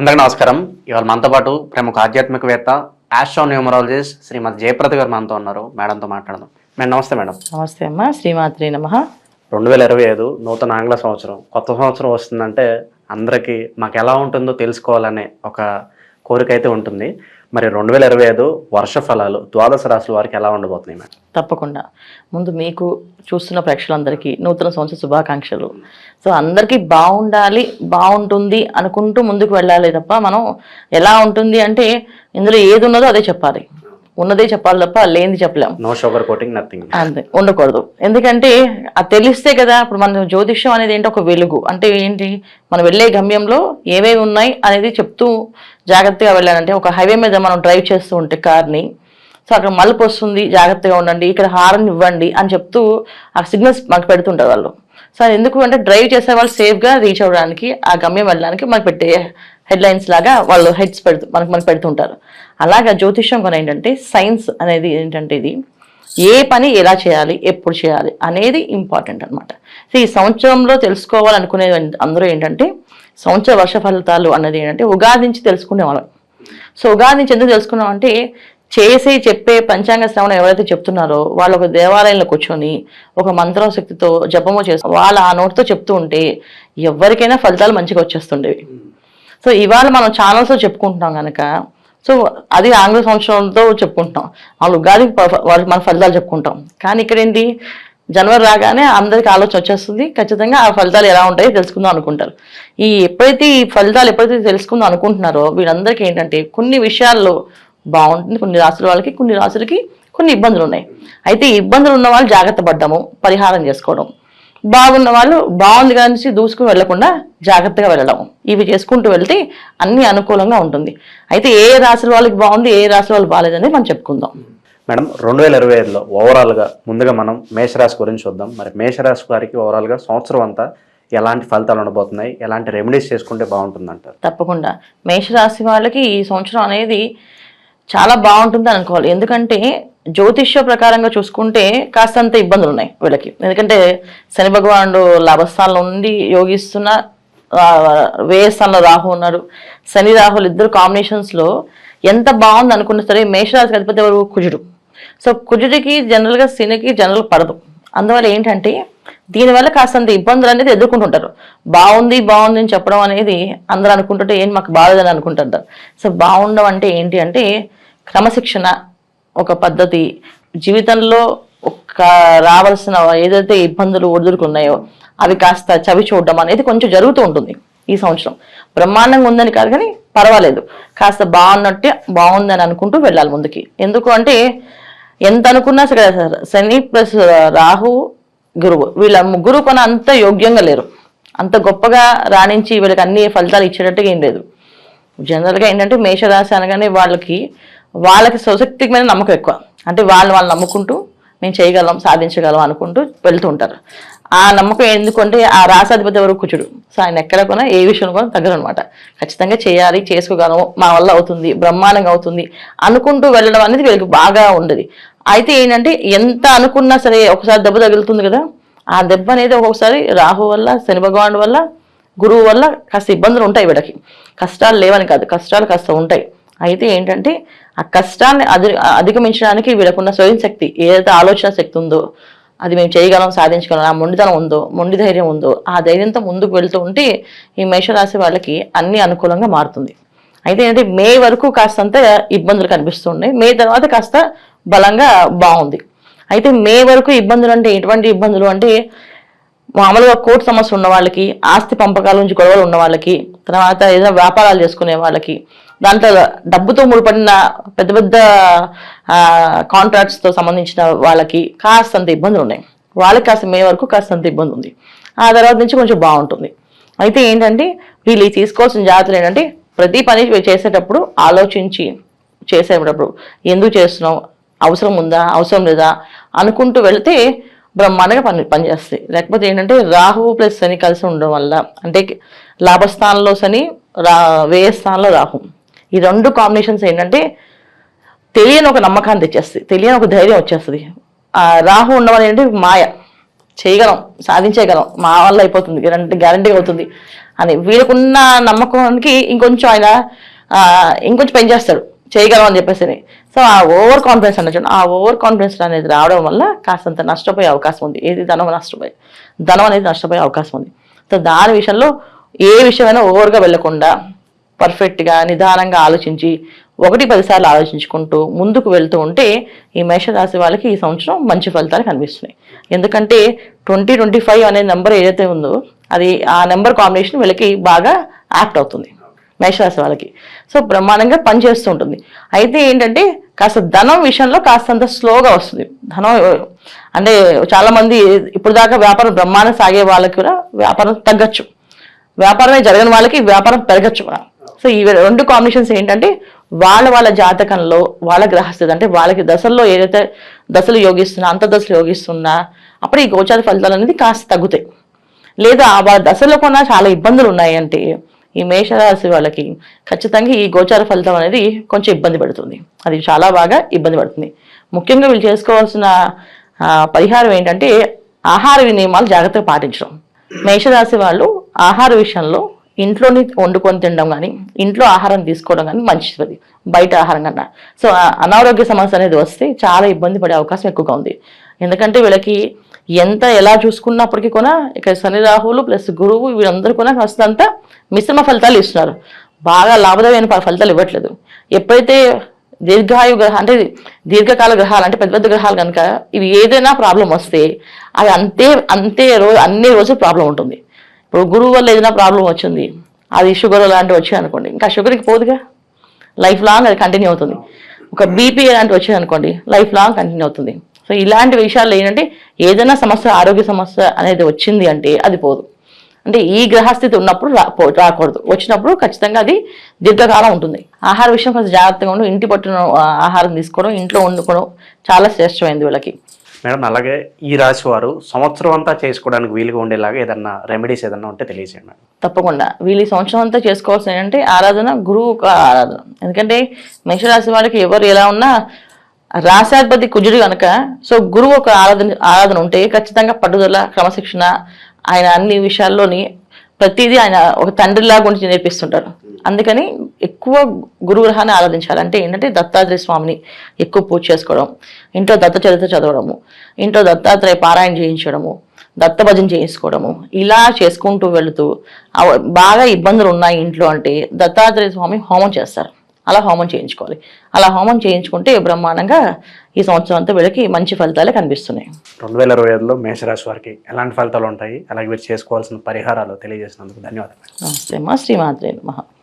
అందరికీ నమస్కారం. ఇవాళ మనతో పాటు ప్రముఖ ఆధ్యాత్మికవేత్త ఆస్ట్రోన్యూమరాలజిస్ట్ శ్రీమతి జయప్రద గారు మనతో ఉన్నారు. మేడంతో మాట్లాడదాం. మేడం నమస్తే. మేడం నమస్తే అమ్మా. శ్రీమాత్రి నమః. 2025 నూతన ఆంగ్ల సంవత్సరం, కొత్త సంవత్సరం వస్తుందంటే అందరికీ మాకు ఎలా ఉంటుందో తెలుసుకోవాలనే ఒక కోరిక అయితే ఉంటుంది. మరి 2025 వర్ష ఫలాలు ద్వాదశ రాశుల వారికి ఎలా ఉండబోతున్నాయి మేడం? తప్పకుండా. ముందు మీకు చూస్తున్న ప్రేక్షకులందరికీ నూతన సంవత్సర శుభాకాంక్షలు. సో అందరికీ బాగుండాలి, బాగుంటుంది అనుకుంటూ ముందుకు వెళ్ళాలి తప్ప మనం ఎలా ఉంటుంది అంటే ఇందులో ఏది ఉన్నదో అదే చెప్పాలి, ఉన్నదే చెప్పాలి తప్ప లేనిది చెప్పలేము. No sugar coating, nothing. అంతే, ఉండకూడదు. ఎందుకంటే అది తెలిస్తే కదా. ఇప్పుడు మన జ్యోతిష్యం అనేది ఏంటి, ఒక వెలుగు అంటే ఏంటి, మనం వెళ్ళే గమ్యంలో ఏవేవి ఉన్నాయి అనేది చెప్తూ జాగ్రత్తగా వెళ్ళాలంటే, ఒక హైవే మీద మనం డ్రైవ్ చేస్తూ ఉంటే కార్ని, సో అక్కడ మలుపు వస్తుంది, జాగ్రత్తగా ఉండండి, ఇక్కడ హారన్ ఇవ్వండి అని చెప్తూ ఆ సిగ్నల్స్ మనకు పెడుతుంటారు వాళ్ళు. సో ఎందుకు అంటే డ్రైవ్ చేసే వాళ్ళు సేఫ్గా రీచ్ అవ్వడానికి, ఆ గమ్యం వెళ్ళడానికి మనకు పెట్టే హెడ్లైన్స్ లాగా వాళ్ళు హెడ్స్ మనకు పెడుతుంటారు. అలాగా జ్యోతిష్యం కూడా ఏంటంటే సైన్స్ అనేది ఏంటంటే ఇది ఏ పని ఎలా చేయాలి, ఎప్పుడు చేయాలి అనేది ఇంపార్టెంట్ అనమాట. సో ఈ సంవత్సరంలో తెలుసుకోవాలనుకునే అందరూ ఏంటంటే సంవత్సర వర్ష ఫలితాలు అన్నది ఏంటంటే ఉగాది నుంచి తెలుసుకునేవాళ్ళం. సో ఉగాది నుంచి ఎందుకు తెలుసుకున్నాం అంటే చెప్పే పంచాంగ శ్రవణం ఎవరైతే చెప్తున్నారో వాళ్ళు ఒక దేవాలయంలో కూర్చొని ఒక మంత్రం శక్తితో జపము చేసి వాళ్ళు ఆ నోటితో చెప్తూ ఉంటే ఎవరికైనా ఫలితాలు మంచిగా వచ్చేస్తుండేవి. సో ఇవాళ మనం ఛానల్స్లో చెప్పుకుంటున్నాం కనుక, సో అది ఆంగ్ల సంవత్సరంతో చెప్పుకుంటున్నాం, వాళ్ళు ఉగాది మన ఫలితాలు చెప్పుకుంటాం. కానీ ఇక్కడ ఏంటి, జనవరి రాగానే అందరికి ఆలోచన వచ్చేస్తుంది, ఖచ్చితంగా ఆ ఫలితాలు ఎలా ఉంటాయో తెలుసుకుందాం అనుకుంటారు. ఎప్పుడైతే ఈ ఫలితాలు తెలుసుకుందాం అనుకుంటున్నారో వీళ్ళందరికీ ఏంటంటే కొన్ని విషయాల్లో బాగుంటుంది, కొన్ని రాసుల వాళ్ళకి, కొన్ని రాసులకి కొన్ని ఇబ్బందులు ఉన్నాయి. అయితే ఈ ఇబ్బందులు ఉన్న వాళ్ళు జాగ్రత్త పడ్డము, పరిహారం చేసుకోవడం, బాగున్న వాళ్ళు బాగుంది కానీ దూసుకుని వెళ్లకుండా జాగ్రత్తగా వెళ్ళడం, ఇవి చేసుకుంటూ వెళ్తే అన్ని అనుకూలంగా ఉంటుంది. అయితే ఏ రాశుల వాళ్ళకి బాగుంది, ఏ రాశుల వాళ్ళు బాగాలేదని మనం చెప్పుకుందాం. మేడం 2025లో ఓవరాల్గా ముందుగా మనం మేషరాశి గురించి చూద్దాం. మరి మేషరాశి వారికి ఓవరాల్గా సంవత్సరం అంతా ఎలాంటి ఫలితాలు ఉండబోతున్నాయి, ఎలాంటి రెమెడీస్ చేసుకుంటే బాగుంటుందంటారు? తప్పకుండా మేషరాశి వాళ్ళకి ఈ సంవత్సరం అనేది చాలా బాగుంటుంది అనుకోవాలి. ఎందుకంటే జ్యోతిష్య ప్రకారంగా చూసుకుంటే కాస్తంత ఇబ్బందులు ఉన్నాయి వీళ్ళకి. ఎందుకంటే శని భగవానుడు లాభస్థానంలో ఉండి యోగిస్తున్న, వ్యయస్థానంలో రాహు ఉన్నాడు. శని రాహులు ఇద్దరు కాంబినేషన్స్లో ఎంత బాగుంది అనుకున్నా సరే మేషరాశికి అధిపతి ఎవరు, కుజుడు. సో కుజుడికి జనరల్గా శనికి జనరల్ పడదు. అందువల్ల ఏంటంటే దీనివల్ల కాస్తంత ఇబ్బందులు అనేది ఎదుర్కొంటుంటారు. బాగుంది అని చెప్పడం అనేది అందరూ అనుకుంటుంటే ఏంటి మాకు బాగోదని అనుకుంటుంటారు. సో బాగుండడం అంటే ఏంటి అంటే క్రమశిక్షణ, ఒక పద్ధతి, జీవితంలో ఒక రావాల్సిన ఏదైతే ఇబ్బందులు ఒడిదుడుకున్నాయో అవి కాస్త చవి చూడడం అనేది కొంచెం జరుగుతూ ఉంటుంది. ఈ సంవత్సరం బ్రహ్మాండంగా ఉందని కాదు కానీ పర్వాలేదు, కాస్త బాగుందని అనుకుంటూ వెళ్ళాలి ముందుకి. ఎందుకు అంటే ఎంత అనుకున్నా సరే శని ప్లస్ రాహు గురువు, వీళ్ళ ముగ్గురు కొన అంత యోగ్యంగా లేరు, అంత గొప్పగా రాణించి వీళ్ళకి అన్ని ఫలితాలు ఇచ్చేటట్టుగా ఏం లేదు. జనరల్గా ఏంటంటే మేషరాశి అనగానే వాళ్ళకి స్వశక్తి మీద నమ్మకం ఎక్కువ. అంటే వాళ్ళు నమ్ముకుంటూ మేము చేయగలం, సాధించగలం అనుకుంటూ వెళ్తూ ఉంటారు. ఆ నమ్మకం ఎందుకంటే ఆ రాశాధిపతి ఎవరు, కుజుడు. సో ఆయన ఎక్కడ కొనా ఏ విషయంలో కూడా తగ్గరు అనమాట. ఖచ్చితంగా చేయాలి, చేసుకోగలము, మా వల్ల అవుతుంది, బ్రహ్మాండంగా అవుతుంది అనుకుంటూ వెళ్ళడం అనేది వీళ్ళకి బాగా ఉండదు. అయితే ఏంటంటే ఎంత అనుకున్నా సరే ఒకసారి దెబ్బ తగులుతుంది కదా, ఆ దెబ్బ అనేది ఒక్కొక్కసారి రాహు వల్ల, శని భగవానుడు వల్ల, గురువు వల్ల కాస్త ఇబ్బందులు ఉంటాయి వీళ్ళకి. కష్టాలు లేవని కాదు, కష్టాలు కాస్త ఉంటాయి. అయితే ఏంటంటే ఆ కష్టాన్ని అధిగమించడానికి వీళ్ళకున్న స్వయం శక్తి, ఏదైతే ఆలోచన శక్తి ఉందో అది మేము చేయగలం, సాధించగలం, ఆ మొండితనం ఉందో, మొండి ధైర్యం ఉందో, ఆ ధైర్యంతో ముందుకు వెళ్తూ ఉంటే ఈ మేషరాశి వాళ్ళకి అన్ని అనుకూలంగా మారుతుంది. అయితే ఏంటంటే మే వరకు కాస్తంత ఇబ్బందులు కనిపిస్తున్నాయి, మే తర్వాత కాస్త బలంగా బాగుంది. అయితే మే వరకు ఇబ్బందులు అంటే ఎటువంటి ఇబ్బందులు అంటే మామూలుగా కోర్టు సమస్య ఉన్న వాళ్ళకి, ఆస్తి పంపకాల నుంచి గొడవలు ఉన్న వాళ్ళకి, తర్వాత ఏదైనా వ్యాపారాలు చేసుకునే వాళ్ళకి, దాంట్లో డబ్బుతో ముడిపడిన పెద్ద పెద్ద కాంట్రాక్ట్స్తో సంబంధించిన వాళ్ళకి కాస్తంత ఇబ్బందులు ఉన్నాయి. వాళ్ళకి కాస్త మే వరకు కాస్తంత ఇబ్బంది ఉంది. ఆ తర్వాత నుంచి కొంచెం బాగుంటుంది. అయితే ఏంటంటే వీళ్ళు తీసుకోవాల్సిన జాగ్రత్తలు ఏంటంటే ప్రతి పని చేసేటప్పుడు ఆలోచించి చేసేటప్పుడు ఎందుకు చేస్తున్నాం, అవసరం ఉందా, అవసరం లేదా అనుకుంటూ వెళితే బ్రహ్మాండంగా పనిచేస్తాయి. లేకపోతే ఏంటంటే రాహు ప్లస్ శని కలిసి ఉండడం వల్ల, అంటే లాభస్థానంలో శని, వ్యయస్థానంలో రాహు, ఈ రెండు కాంబినేషన్స్ ఏంటంటే తెలియని ఒక నమ్మకాన్ని తెచ్చేస్తుంది, తెలియని ఒక ధైర్యం వచ్చేస్తుంది. రాహు ఉండడం ఏంటంటే మాయ, చేయగలం, సాధించేయగలం, మా వల్ల అయిపోతుంది, గ్యారంటీ అవుతుంది అని వీళ్ళకున్న నమ్మకానికి ఇంకొంచెం ఆయన ఇంకొంచెం పెంచేస్తాడు, చేయగలం అని చెప్పేసి. సో ఆ ఓవర్ కాన్ఫిడెన్స్ అన్న చూడండి, ఆ ఓవర్ కాన్ఫిడెన్స్ అనేది రావడం వల్ల కాస్తంత నష్టపోయే అవకాశం ఉంది. ఏది ధనం అనేది నష్టపోయే అవకాశం ఉంది. సో దాని విషయంలో ఏ విషయమైనా ఓవర్గా వెళ్లకుండా పర్ఫెక్ట్గా నిదానంగా ఆలోచించి 1-10 సార్లు ఆలోచించుకుంటూ ముందుకు వెళ్తూ ఉంటే ఈ మేషరాశి వాళ్ళకి ఈ సంవత్సరం మంచి ఫలితాలు కనిపిస్తున్నాయి. ఎందుకంటే 2025 అనే నెంబర్ ఏదైతే ఉందో అది ఆ నెంబర్ కాంబినేషన్ వీళ్ళకి బాగా యాక్ట్ అవుతుంది మేషరాశి వాళ్ళకి. సో బ్రహ్మాండంగా పనిచేస్తూ ఉంటుంది. అయితే ఏంటంటే కాస్త ధనం విషయంలో కాస్తంత స్లోగా వస్తుంది. ధనం అంటే చాలా మంది ఇప్పుడు దాకా వ్యాపారం బ్రహ్మాండం సాగే వాళ్ళకి కూడా వ్యాపారం తగ్గచ్చు, వ్యాపారమే జరగని వాళ్ళకి వ్యాపారం పెరగచ్చు కూడా. సో ఈ 2 కాంబినేషన్స్ ఏంటంటే వాళ్ళ జాతకంలో వాళ్ళ గ్రహస్థితి అంటే వాళ్ళకి దశల్లో ఏదైతే దశలు యోగిస్తున్నా అంతర్దశలు యోగిస్తున్నా అప్పుడు ఈ గోచార ఫలితాలు అనేది కాస్త తగ్గుతాయి. లేదా వాళ్ళ దశలో కొన్నా చాలా ఇబ్బందులు ఉన్నాయి అంటే ఈ మేషరాశి వాళ్ళకి ఖచ్చితంగా ఈ గోచార ఫలితం అనేది కొంచెం ఇబ్బంది పెడుతుంది. అది చాలా బాగా ఇబ్బంది పడుతుంది. ముఖ్యంగా వీళ్ళు చేసుకోవాల్సిన పరిహారం ఏంటంటే ఆహార నియమాలు జాగ్రత్తగా పాటించడం. మేషరాశి వాళ్ళు ఆహార విషయంలో ఇంట్లోని వండుకొని తినడం కానీ ఇంట్లో ఆహారం తీసుకోవడం కానీ మంచిది బయట ఆహారం కన్నా. సో అనారోగ్య సమస్య అనేది వస్తే చాలా ఇబ్బంది పడే అవకాశం ఎక్కువగా ఉంది. ఎందుకంటే వీళ్ళకి ఎలా చూసుకున్నప్పటికీ కూడా ఇక్కడ శని రాహువులు ప్లస్ గురువు వీళ్ళందరూ కూడా కాస్తంత మిశ్రమ ఫలితాలు ఇస్తున్నారు, బాగా లాభదాయమైన ఫలితాలు ఇవ్వట్లేదు. ఎప్పుడైతే దీర్ఘాయు గ్రహం అంటే దీర్ఘకాల గ్రహాలు అంటే పెద్ద పెద్ద గ్రహాలు కనుక ఇవి ఏదైనా ప్రాబ్లం వస్తే అది అన్ని రోజులు ప్రాబ్లం ఉంటుంది. ఇప్పుడు గురువు వల్ల ఏదైనా ప్రాబ్లం వచ్చింది, అది షుగర్ లాంటివి వచ్చాయి అనుకోండి, ఇంకా షుగర్కి పోదుగా, లైఫ్ లాంగ్ అది కంటిన్యూ అవుతుంది. ఒక బీపీ లాంటివి వచ్చాయి అనుకోండి, లైఫ్ లాంగ్ కంటిన్యూ అవుతుంది. సో ఇలాంటి విషయాలు ఏంటంటే ఏదైనా సమస్య ఆరోగ్య సమస్య అనేది వచ్చింది అంటే అది పోదు. అంటే ఈ గ్రహస్థితి ఉన్నప్పుడు రాకూడదు, వచ్చినప్పుడు ఖచ్చితంగా అది దీర్ఘకాలం ఉంటుంది. ఆహార విషయం కొంచెం జాగ్రత్తగా ఉండి ఇంటి పట్టున ఆహారం తీసుకోవడం, ఇంట్లో వండుకోవడం చాలా శ్రేష్టమైంది వీళ్ళకి. మేడం అలాగే ఈ రాశి వారు సంవత్సరం అంతా చేసుకోవడానికి వీలుగా ఉండేలాగా ఏదన్నా రెమెడీస్ ఏదన్నా ఉంటే తెలియజేయండి మేడం. తప్పకుండా వీళ్ళు ఈ సంవత్సరం అంతా చేసుకోవాల్సిన ఏంటంటే ఆరాధన, గురువు ఆరాధన. ఎందుకంటే మేషరాశి వాళ్ళకి ఎవరు ఎలా ఉన్నా రాశాధిపతి కుజుడు కనుక సో గురువు ఒక ఆరాధన ఉంటే ఖచ్చితంగా పట్టుదల, క్రమశిక్షణ, ఆయన అన్ని విషయాల్లోని ప్రతిదీ ఆయన ఒక తండ్రిలాగా ఉండి నేర్పిస్తుంటారు. అందుకని ఎక్కువ గురుగ్రహాన్ని ఆరాధించాలి. అంటే ఏంటంటే దత్తాత్రేయ స్వామిని ఎక్కువ పూజ చేసుకోవడం, ఇంట్లో దత్త చరిత్ర చదవడము, ఇంట్లో దత్తాత్రేయ పారాయణ చేయించడము, దత్త భజన చేసుకోవడము, ఇలా చేసుకుంటూ వెళుతూ బాగా ఇబ్బందులు ఉన్నాయి ఇంట్లో అంటే దత్తాత్రేయ స్వామి హోమం చేస్తారు. అలా హోమం చేయించుకోవాలి. అలా హోమం చేయించుకుంటే బ్రహ్మాండంగా ఈ సంవత్సరం అంతా వీళ్ళకి మంచి ఫలితాలే కనిపిస్తున్నాయి. 2025లో మేషరాశి వారికి ఎలాంటి ఫలితాలు ఉంటాయి, అలాగే మీరు చేసుకోవాల్సిన పరిహారాలు తెలియజేసినందుకు ధన్యవాదాలు. నమస్తే అమ్మా. శ్రీమాత్రే నమః.